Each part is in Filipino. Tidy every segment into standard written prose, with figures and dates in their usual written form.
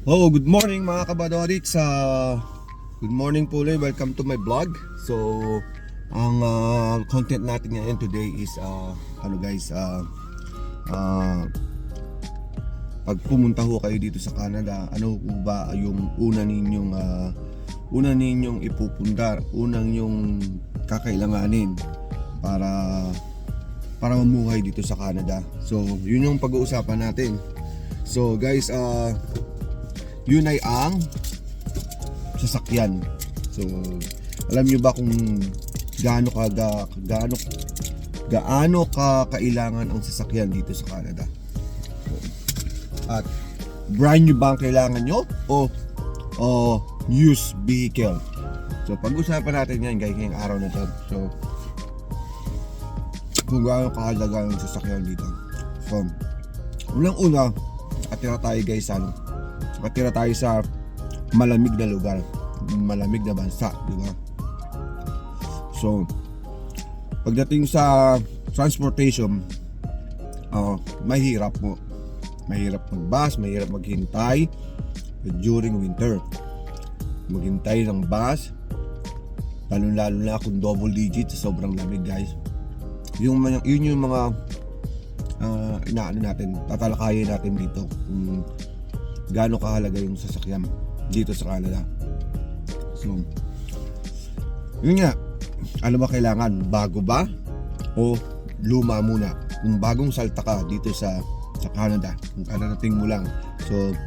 Oh, good morning mga kabadorix. Good morning po ulit. Welcome to my vlog. So, ang content natin ngayon today is pag pumunta ho kayo dito sa Canada, ano po ba yung una ninyong ipupundar, unang yung kakailanganin para mamuhay dito sa Canada. So, yun yung pag-uusapan natin. So, guys, yun ay ang sasakyan. So, alam nyo ba kung gaano ka kailangan ang sasakyan dito sa Canada? So, at brand new ba ang kailangan nyo o used vehicle? So, pag-usapan natin yan guys ngayong araw na to. So, kung gaano kahalaga ang sasakyan dito. So, unang-una, nakatira tayo guys nakatira tayo sa malamig na lugar, malamig na bansa, di ba? So, pagdating sa transportation, mahirap mo. Mahirap mag-bus, mahirap maghintay during winter. Maghintay ng bus, lalo na kung double digit, sobrang lamig guys. Yun yung mga inaano natin, tatalakayin natin dito kung gaano kahalaga yung sasakyan dito sa Canada. So, yun nga, ano ba kailangan? Bago ba? O luma muna? Kung bagong salta ka dito sa Canada, kung kararating mo lang. So,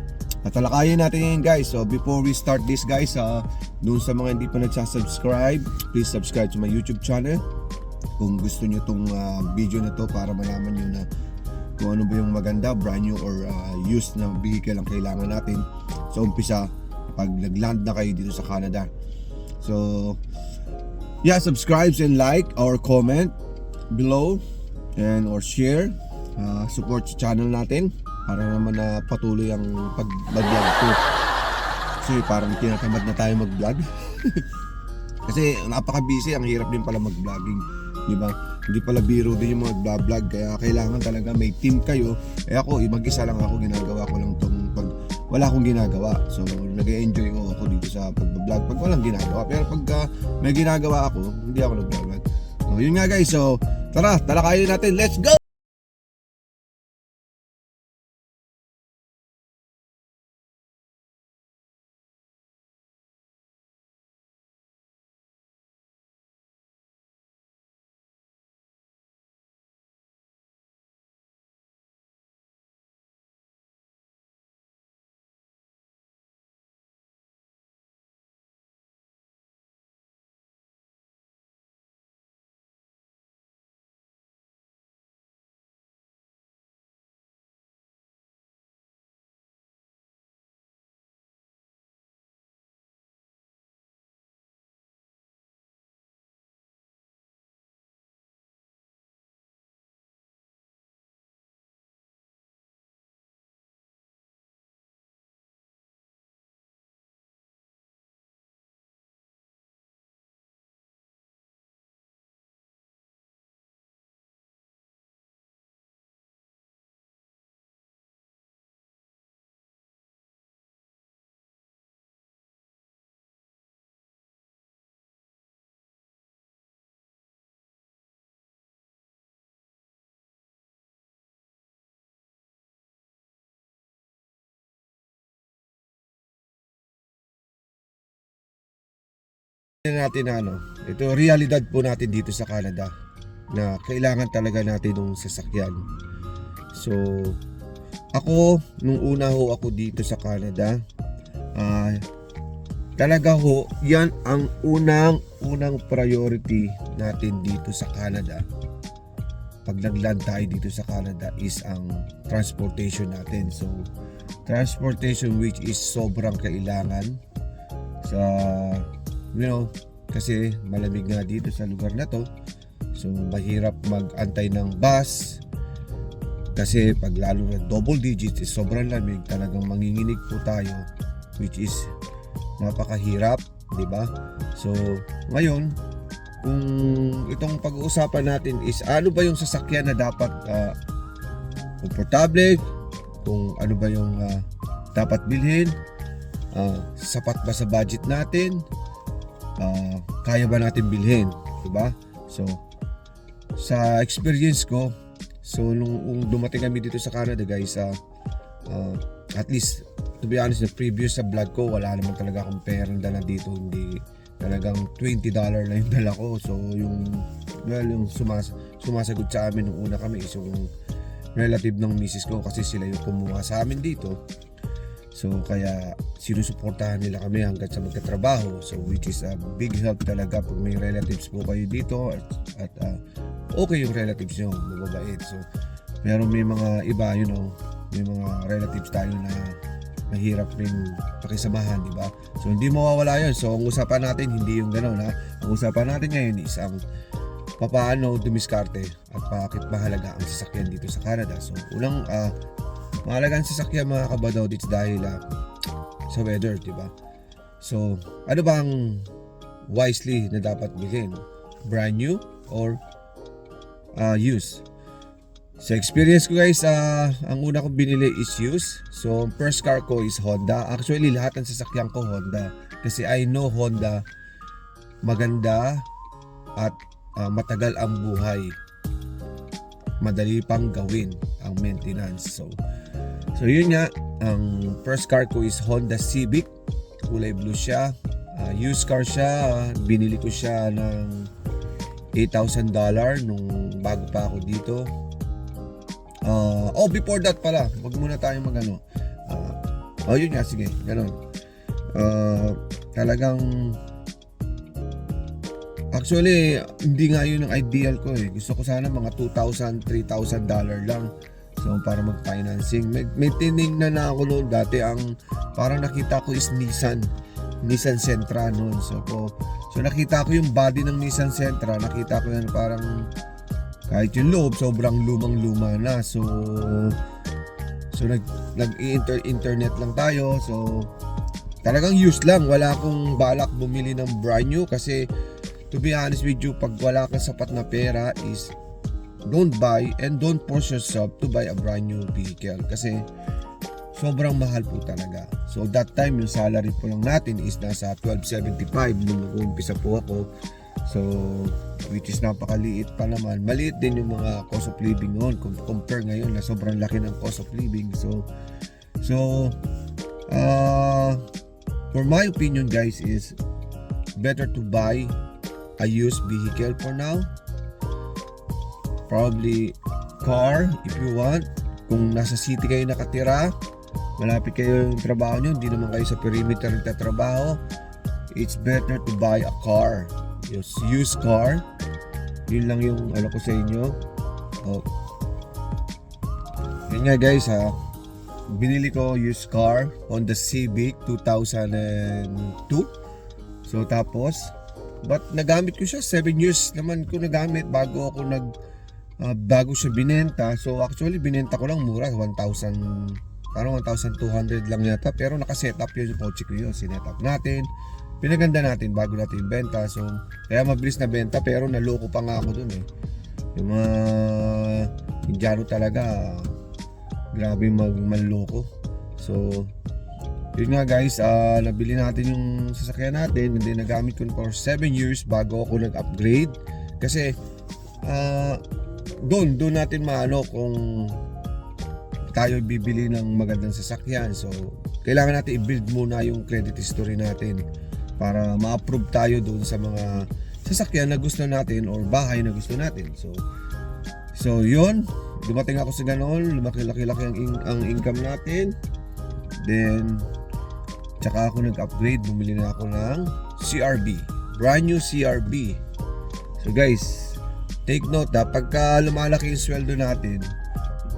tatalakayin natin yun guys. So, before we start this guys, dun sa mga hindi pa nagsasubscribe, please subscribe to my YouTube channel. Kung gusto nyo tong video na to para malaman nyo na kung ano ba yung maganda, brand new or used na vehicle ang kailangan natin sa umpisa pag nag-land na kayo dito sa Canada. So, yeah, subscribe and like or comment below and or share. Support sa channel natin para naman na patuloy ang pag-vlog ko. Kasi parang tinatamad na tayo mag-vlog. Kasi napaka-busy, ang hirap din pala mag-vlogging, di ba? Hindi pala biro din yung mga vlog, kaya kailangan talaga may team kayo. Ako, mag-isa lang ako, ginagawa ko lang tong pag wala akong ginagawa. So, nag-enjoy ko ako dito sa pag-vlog pag walang ginagawa. Pero pag may ginagawa ako, hindi ako nag-vlog. So, yun nga guys. So, tara, talakayin natin. Let's go! Natin ito realidad po natin dito sa Canada na kailangan talaga natin ng sasakyan. So, ako nung una ho ako dito sa Canada, talaga ho, yan ang unang priority natin dito sa Canada. Pag nag-land tayo dito sa Canada is ang transportation natin. So, transportation which is sobrang kailangan sa kasi malamig nga dito sa lugar na to. So mahirap mag-antay ng bus kasi pag lalo na double digits is sobrang lamig, talagang manginginig po tayo, which is napakahirap, di ba? So ngayon, kung itong pag-uusapan natin is ano ba yung sasakyan na dapat komportable, kung ano ba yung dapat bilhin, sapat ba sa budget natin, kaya ba natin bilhin, diba? So sa experience ko, so nung dumating kami dito sa Canada guys, at least to be honest, na previous sa vlog ko, wala naman talaga akong perang dala dito, hindi talagang $20 na yung dala ko. So yung sumasagot sa amin nung una kami is yung relative ng misis ko, kasi sila yung kumuha sa amin dito. So kaya sinusuportahan nila kami hanggang sa magkatrabaho, so which is a big help talaga pag may relatives po kayo dito at okay yung relatives nyo, mababait. So pero may mga iba, may mga relatives tayo na mahirap rin pakisamahan, di ba? So hindi mawawala yun. So ang usapan natin hindi yung gano'n, ha. Ang usapan natin ngayon is ang papaano dumiskarte at bakit mahalaga ang sasakyan dito sa Canada. So unang mahalaga ang sasakyan mga kabadaw dito dahil sa weather, di ba? So ano ba ang wisely na dapat bilhin? Brand new or used? Sa experience ko guys, ang una kong binili is used. So first car ko is Honda. Actually lahat ng sasakyan ko Honda, kasi I know Honda maganda at matagal ang buhay, madali pang gawin ang maintenance. So yun nga, ang first car ko is Honda Civic, kulay blue siya, used car siya. Binili ko siya ng $8,000 nung bago pa ako dito. Before that pala, wag muna tayo magano. Yun nga, sige, ganun. Talagang actually hindi nga yun ang ideal ko eh. Gusto ko sana mga $2,000, $3,000 lang. So para mag-financing. May tinignan na ako noon dati, ang parang nakita ko is Nissan Sentra noon. So nakita ko yung body ng Nissan Sentra, nakita ko yan parang kahit yung loob sobrang lumang-luma na. So nag-internet lang tayo. So talagang used lang. Wala akong balak bumili ng brand new, kasi to be honest with you, pag wala kang sapat na pera is don't buy and don't force yourself to buy a brand new vehicle, kasi sobrang mahal po talaga. So that time yung salary po lang natin is nasa $1,275 nung nag-uumpisa po ako. So which is napakaliit pa naman. Maliit din yung mga cost of living noon compare ngayon na sobrang laki ng cost of living. So for my opinion guys, is better to buy a used vehicle for now. Probably car if you want. Kung nasa city kayo nakatira, malapit kayo yung trabaho nyo, hindi naman kayo sa perimeter nagtatrabaho, it's better to buy a car, used car. Yun lang yung ano ko sa inyo. Yun nga guys, binili ko used car, Honda Civic 2002. So tapos nagamit ko siya 7 years naman ko nagamit bago ako bago siya binenta. So actually binenta ko lang mura, 1,000, parang 1,200 lang yata, pero naka-setup yun yung kotse ko yun. Sinetup natin, pinaganda natin bago natin ibenta. So kaya mabilis na benta, pero naloko pa nga ako dun eh. Yung mga Indiano talaga, grabe manloko. So yun nga guys, nabili natin yung sasakyan natin, and then nagamit ko for 7 years bago ako nag-upgrade. Kasi doon natin maano kung tayo bibili ng magandang sasakyan. So kailangan natin i-build muna yung credit history natin para ma-approve tayo doon sa mga sasakyan na gusto natin or bahay na gusto natin. So yun, dumating ako sa ganoon, lumaki-laki ang income natin. Then tsaka ako nag-upgrade, bumili na ako ng CRV, brand new CRV. So guys, take note pagka lumalaki yung sweldo natin,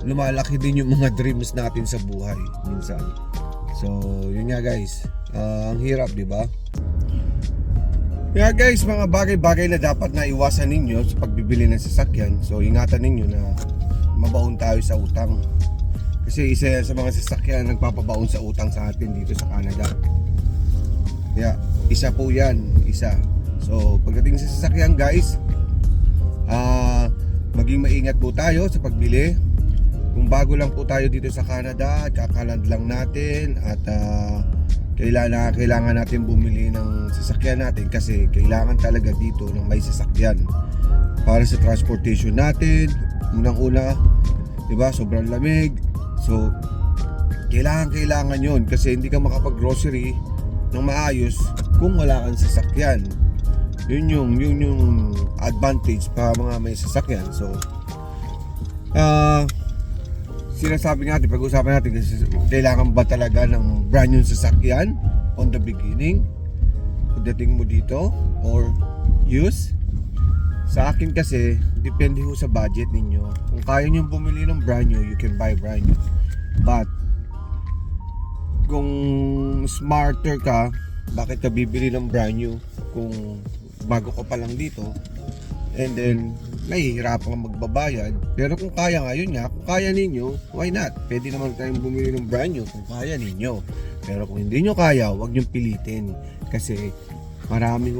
lumalaki din yung mga dreams natin sa buhay minsan. So yun nga guys, ang hirap, di ba? Kaya guys, mga bagay-bagay na dapat na iwasan ninyo sa pagbibili ng sasakyan. So ingatan ninyo na mabaon tayo sa utang, kasi isa yan sa mga sasakyan nagpapabaon sa utang sa atin dito sa Canada. Kaya isa po yan, isa. So pagdating sa sasakyan guys, maging maingat po tayo sa pagbili. kung bago lang po tayo dito sa Canada, kakaland lang natin at kailangan natin bumili ng sasakyan natin kasi kailangan talaga dito ng may sasakyan para sa transportation natin. Unang-una, 'di ba? Sobrang lamig. So kailangan yon kasi hindi ka makapag-grocery ng maayos kung wala kang sasakyan. Yun yung advantage pa mga may sasakyan. So sinasabi natin, pag-usapan natin kasi kailangan ba talaga ng brand new sasakyan on the beginning pagdating mo dito or use. Sa akin kasi depende ho sa budget ninyo. Kung kaya nyo bumili ng brand new, you can buy brand new. But kung smarter ka, bakit ka bibili ng brand new kung bago ka pa lang dito and then nahihirapan kang magbabayad? Pero kung kaya nga, yun nga, kung kaya ninyo, why not? Pwede naman tayong bumili ng brand new kung kaya ninyo. Pero kung hindi nyo kaya, huwag nyo pilitin kasi maraming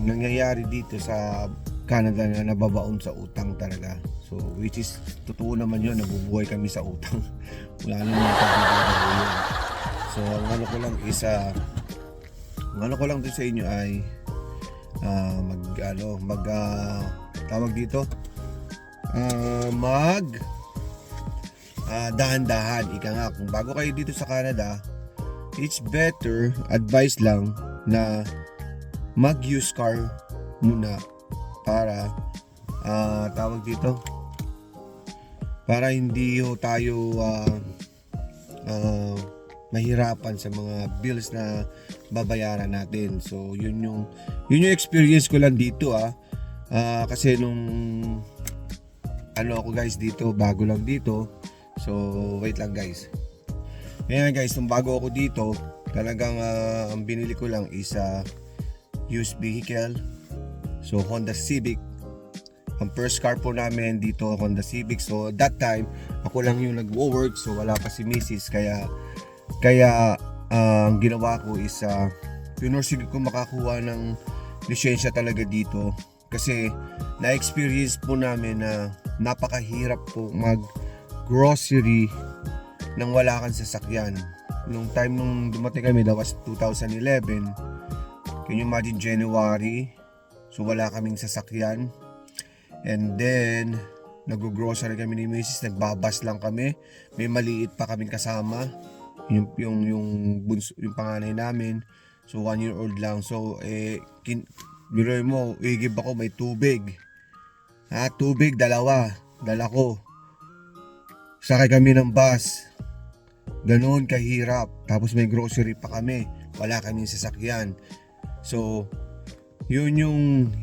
nangyayari dito sa Canada na nababaon sa utang talaga. So which is totoo naman yun, nabubuhay kami sa utang. Wala naman pagbabago yun. So ang ano ko lang din sa inyo ay dahan-dahan. Ika nga, kung bago kayo dito sa Canada, it's better, advice lang na mag-use car muna para para hindi tayo mahirapan sa mga bills na babayaran natin. So yun yung experience ko lang dito kasi nung ako guys dito, bago lang dito. So wait lang guys. Ayan guys, nung bago ako dito, talagang ang binili ko lang is used vehicle. So Honda Civic. Ang first car po namin dito, Honda Civic. So that time, ako lang yung nag-work, so wala pa si Mrs. Kaya ang ginawa ko is pinursige ko makakuha ng lisensya talaga dito. Kasi na-experience po namin na napakahirap po mag-grocery nang wala kang sasakyan. Nung time nung dumating kami, that was 2011. Can you imagine, January? So wala kaming sasakyan. And then nag-grocery kami ni Mrs. Nagbabas lang kami. May maliit pa kaming kasama. Yung panganay namin. So 1 year old lang. So biroy mo, igib ako, may tubig. Tubig, dala ko. Sakay kami ng bus. Ganoon kahirap. Tapos may grocery pa kami. Wala kaming sasakyan. So yun yung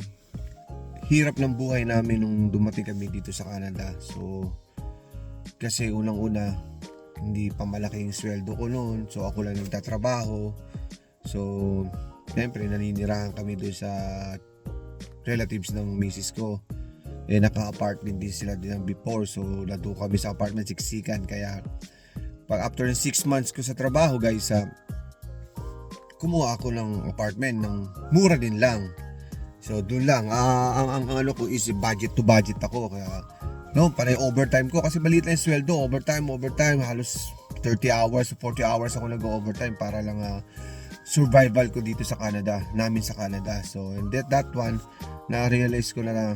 hirap ng buhay namin nung dumating kami dito sa Canada. So kasi unang-una, hindi pa malaki yung sweldo ko noon. So ako lang nagtatrabaho. So siyempre naninirahan kami doon sa relatives ng misis ko. Naka-apart din sila din before. So nandun kami sa apartment, siksikan. Kaya pag after 6 months ko sa trabaho guys, kumuha ako ng apartment ng mura din lang. So doon lang, ang ano ko is budget to budget ako. Kaya panay overtime ko kasi maliit lang yung sweldo. Overtime, halos 30 hours, 40 hours ako nag-overtime para lang survival ko dito sa Canada, namin sa Canada. So and that one, na-realize ko na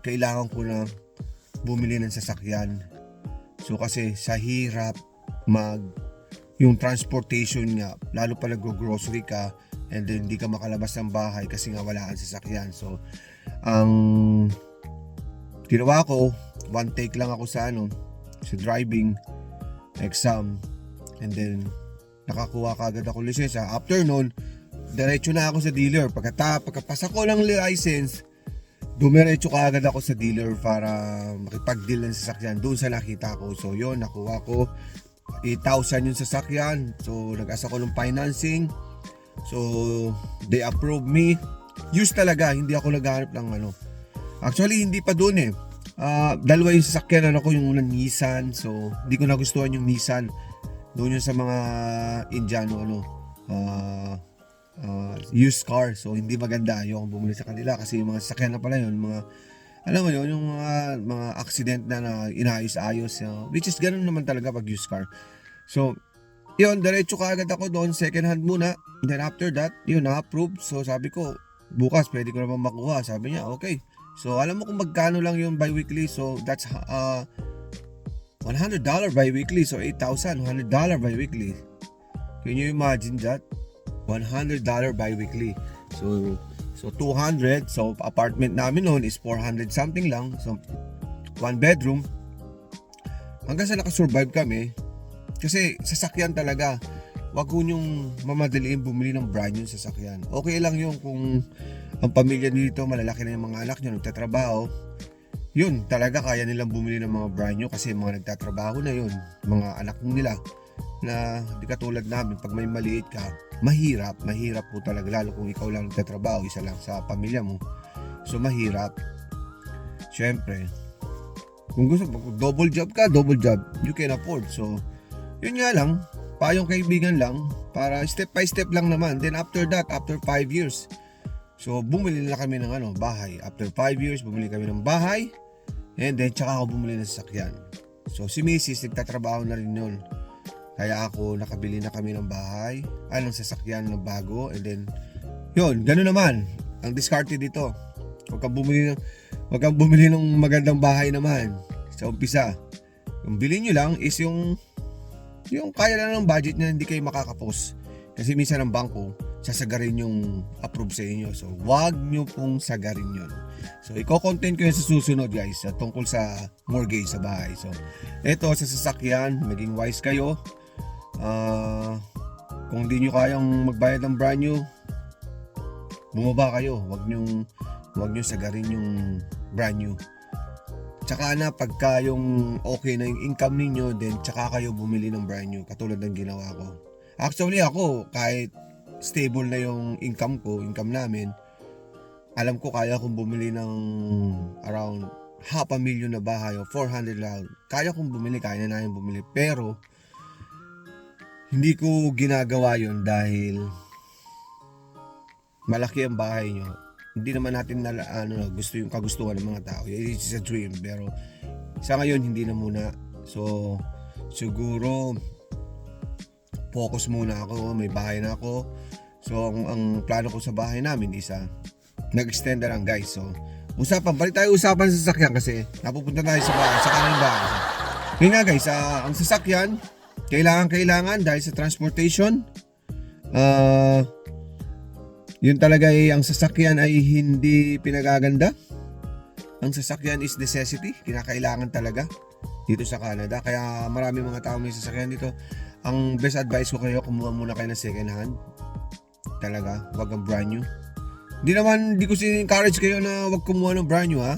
kailangan ko na bumili ng sasakyan. So kasi sa hirap yung transportation nga, lalo pa nag-grocery ka and then hindi ka makalabas ng bahay kasi nga wala kang sasakyan. So ang ginawa ko, one take lang ako sa driving exam and then nakakuha kagad ako lisensya. After nun, diretso na ako sa dealer. Pagkapasa ko ng license, dumiretso kagad ako sa dealer para makipag-deal ng sasakyan doon sa nakita ko. So yun, nakuha ko 8,000 yung sasakyan. So nag-asa ko ng financing. So they approve me. Use talaga, hindi ako naghahanap ng Actually hindi pa doon dalawa yung sasakyan ko, yung unang Nissan. So hindi ko nagustuhan yung Nissan. Doon yung sa mga Indiano used car. So hindi maganda, ayoko bumili sa kanila kasi yung mga sasakyan na pala yun, mga alam mo yun, yung mga accident na inaayos-ayos, which is ganun naman talaga pag used car. So, yun, diretso ka agad ako doon, second hand muna. Then after that, yun, na-approve. So sabi ko, bukas pwede ko naman makuha. Sabi niya, okay. So alam mo kung magkano lang yung bi-weekly. So that's $100 bi-weekly. So $8,000, $100 bi-weekly. Can you imagine that? $100 bi-weekly. So 200. So apartment namin noon is 400 something lang. So 1 bedroom. Hanggang sa nakasurvive kami. Kasi sasakyan talaga. Wag ko nyong mamadaliin bumili ng brand new sasakyan. Okay lang yung kung ang pamilya dito, malalaki na yung mga anak nyo, nagtatrabaho. Yun, talaga kaya nilang bumili ng mga brand new kasi mga nagtatrabaho na yun. Mga anak nila na di katulad namin, pag may maliit ka, mahirap po talaga. Lalo kung ikaw lang nagtatrabaho, isa lang sa pamilya mo. So mahirap. Siyempre, kung gusto mo, double job ka, double job, you can afford. So, yun nga lang, payong kaibigan lang, para step by step lang naman. Then after that, after 5 years, so bumili na kami ng bahay. After 5 years, bumili kami ng bahay. And then, tsaka ako bumili ng sasakyan. So si Mrs. nagtatrabaho na rin yun. Kaya ako, nakabili na kami ng bahay, ng sasakyan ng bago. And then, yun, gano'n naman. Ang diskarte dito. Huwag kang bumili ng magandang bahay naman sa umpisa. Yung bilhin nyo lang is yung kaya lang ng budget na hindi kayo makakapos. Kasi minsan ang bangko, sasagarin yung approve sa inyo. So, wag nyo pong sagarin yun. So, i-content ko yun sa susunod guys, tungkol sa mortgage sa bahay. So, eto sa sasakyan, maging wise kayo. Kung hindi nyo kayang magbayad ng brand new, bumaba kayo. Wag nyo sagarin yung brand new. Tsaka na pagka yung okay na yung income ninyo, then tsaka kayo bumili ng brand new, katulad ng ginawa ko. Actually ako, kahit stable na yung income namin, alam ko kaya kong bumili ng around $500,000 na bahay o 400 lang. Kaya kong bumili, kaya na namin bumili. Pero hindi ko ginagawa yun dahil malaki ang bahay nyo. Hindi naman natin gusto yung kagustuhan ng mga tao. It's a dream, pero sa ngayon hindi na muna. So siguro focus muna ako, may bahay na ako. So ang plano ko sa bahay namin is nag-extend na lang guys. So balik tayo usapan sa sasakyan kasi napupunta tayo sa kanilang bahay. Yun nga guys, ang sasakyan kailangan dahil sa transportation. Yun talaga ang sasakyan ay hindi pinagaganda. Ang sasakyan is necessity, kinakailangan talaga dito sa Canada. Kaya marami mga tao may sasakyan dito. Ang best advice ko kayo, kumuha muna kayo ng second hand. Talaga, wag ang brand new. Hindi ko sin-encourage kayo na wag kumuha ng brand new ha.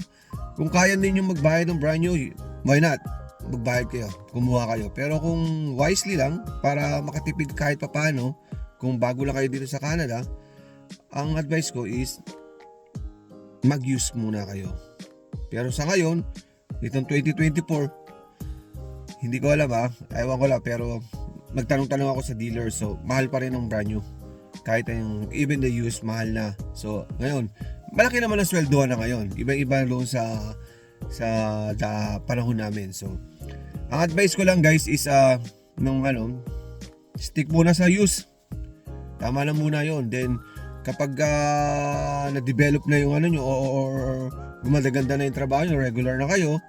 Kung kaya ninyo magbayad ng brand new, why not? Magbayad kayo, kumuha kayo. Pero kung wisely lang, para makatipid kahit papaano, kung bago lang kayo dito sa Canada, ang advice ko is mag-use muna kayo. Pero sa ngayon, itong 2024, hindi ko alam ewan ko lang, pero magtanong-tanong ako sa dealer, so mahal pa rin ang brand new. Kahit even the used, mahal na. So ngayon, malaki naman ang sweldohan na ngayon. Iba-iba doon sa panahon namin. So ang advice ko lang guys is stick muna sa use. Tama na muna yon. Then kapag na-develop na yung nyo or gumaganda na yung trabaho nyo, regular na kayo,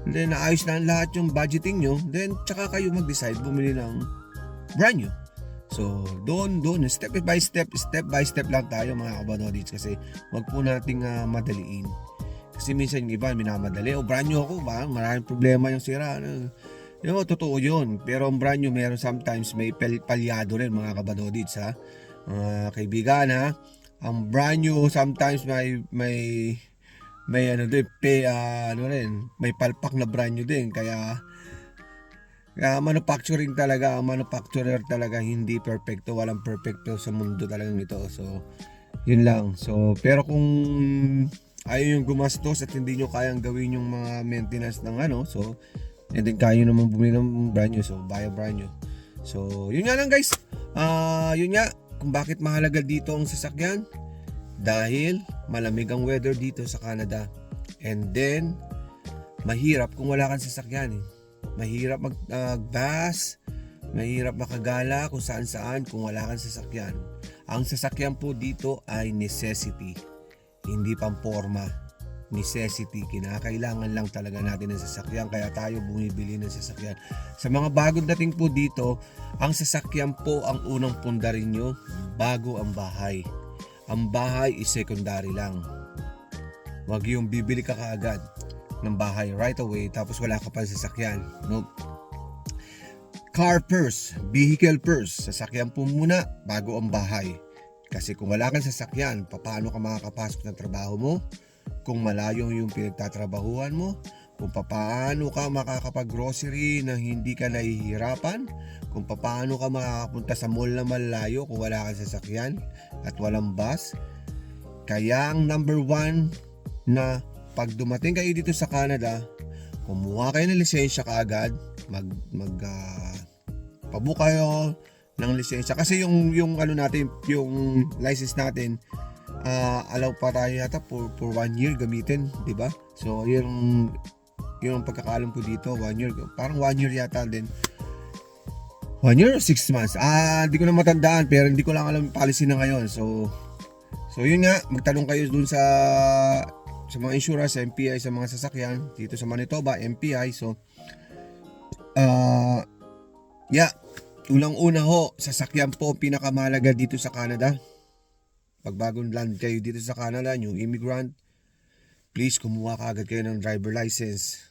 then naayos na lahat yung budgeting nyo, then tsaka kayo mag-decide bumili ng brand new. So doon step by step lang tayo mga kabadodits, kasi wag po nating madaliin. Kasi minsan yung iba minamadali, brand new ako ba, maraming problema yung sira. Totoo yun, pero ang brand new meron sometimes may palyado rin mga kabadodits kaibigan ang brand new sometimes may palpak na brand new din, kaya manufacturer talaga hindi perfecto, walang perfecto sa mundo talagang ito. So yun lang. So pero kung ayaw yung gumastos at hindi nyo kayang gawin yung mga maintenance ng so and then kaya naman bumili ng brand new, so buy a brand new. So yun nga lang guys, yun nga kung bakit mahalaga dito ang sasakyan, dahil malamig ang weather dito sa Canada. And then, mahirap kung wala kang sasakyan. Mahirap mag-bus, mahirap makagala kung saan-saan kung wala kang sasakyan. Ang sasakyan po dito ay necessity, hindi pamporma. Necessity, kinakailangan lang talaga natin ng sasakyan, kaya tayo bumibili ng sasakyan. Sa mga bagong dating po dito, ang sasakyan po ang unang pundarin nyo bago ang bahay. Ang bahay is secondary lang. Wag yung bibili ka kaagad ng bahay right away tapos wala ka pa sasakyan. No. Car first, vehicle first. Sasakyan po muna bago ang bahay. Kasi kung wala kang sasakyan, paano ka makakapasok ng trabaho mo? Kung malayo yung pinagtatrabahuan mo, kung paano ka makakapag-grocery na hindi ka nahihirapan, kung paano ka makakapunta sa mall na malayo kung wala kang sasakyan at walang bus. Kaya ang number 1 na pag dumating kayo dito sa Canada, kumuha kayo ng lisensya kaagad, pabook kayo ng lisensya kasi yung ano natin, yung license natin, allow pa tayo yata for 1 year gamitin, di ba? So yung ang pagkakaalam ko dito, 1 year, parang 1 year yata din. 1 year or 6 months? Hindi ko na matandaan, pero hindi ko lang alam yung policy na ngayon. So yun nga, magtanong kayo dun sa mga insurance, sa MPI, sa mga sasakyan dito sa Manitoba, MPI. So unang-una ho, sasakyan po pinakamahalaga dito sa Canada. Pag bagong land kayo dito sa Canada, new immigrant, please kumuha kaagad kayo ng driver license.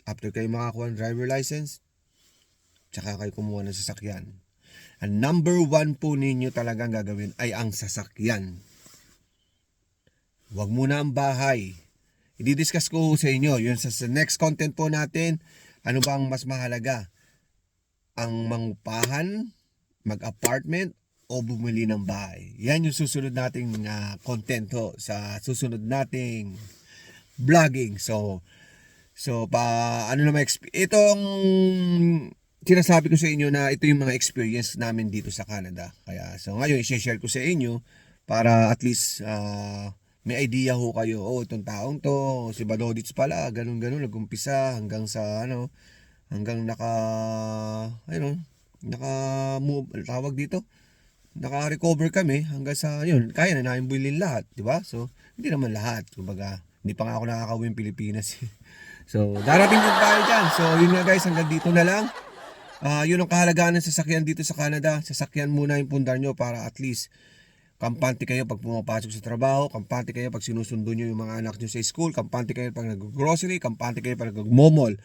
After kayo makakuha ng driver license, tsaka kayo kumuha ng sasakyan. Ang number 1 po ninyo talagang gagawin ay ang sasakyan. Huwag muna ang bahay. I-discuss ko sa inyo, yun sa next content po natin, ano ba ang mas mahalaga? Ang mangupahan, mag-apartment, o bumili ng bahay. Yan yung susunod nating content ho, sa susunod nating vlogging. So itong sinasabi ko sa inyo na ito yung mga experience namin dito sa Canada. Kaya so ngayon i-share ko sa inyo para at least may idea ho kayo. Itong taong to, si Balodits pala, ganun nag-umpisa hanggang sa tawag dito, naka-recover kami hanggang sa yun, kaya na namin bilhin lahat, di ba? So hindi naman lahat, kumbaga hindi pa nga ako nakakauwi ng Pilipinas. So darating din tayo dyan. So yun nga guys, hanggang dito na lang. Yun ang kahalagaan ng sasakyan dito sa Canada. Sasakyan muna yung pundar nyo para at least kampante kayo pag pumapasok sa trabaho, kampante kayo pag sinusundo nyo yung mga anak nyo sa school, kampante kayo pag nag-grocery, kampante kayo pag nag-momol.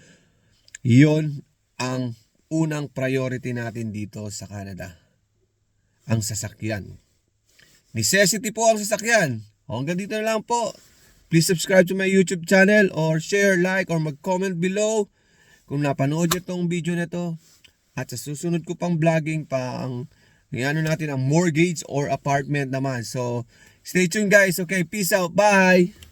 Yun ang unang priority natin dito sa Canada. Ang sasakyan. Necessity po ang sasakyan. Hanggang dito na lang po. Please subscribe to my YouTube channel or share, like, or mag-comment below kung napanood nyo itong video na to. At sa susunod ko pang vlogging pa ang natin ang mortgage or apartment naman. So stay tuned guys. Okay, peace out. Bye!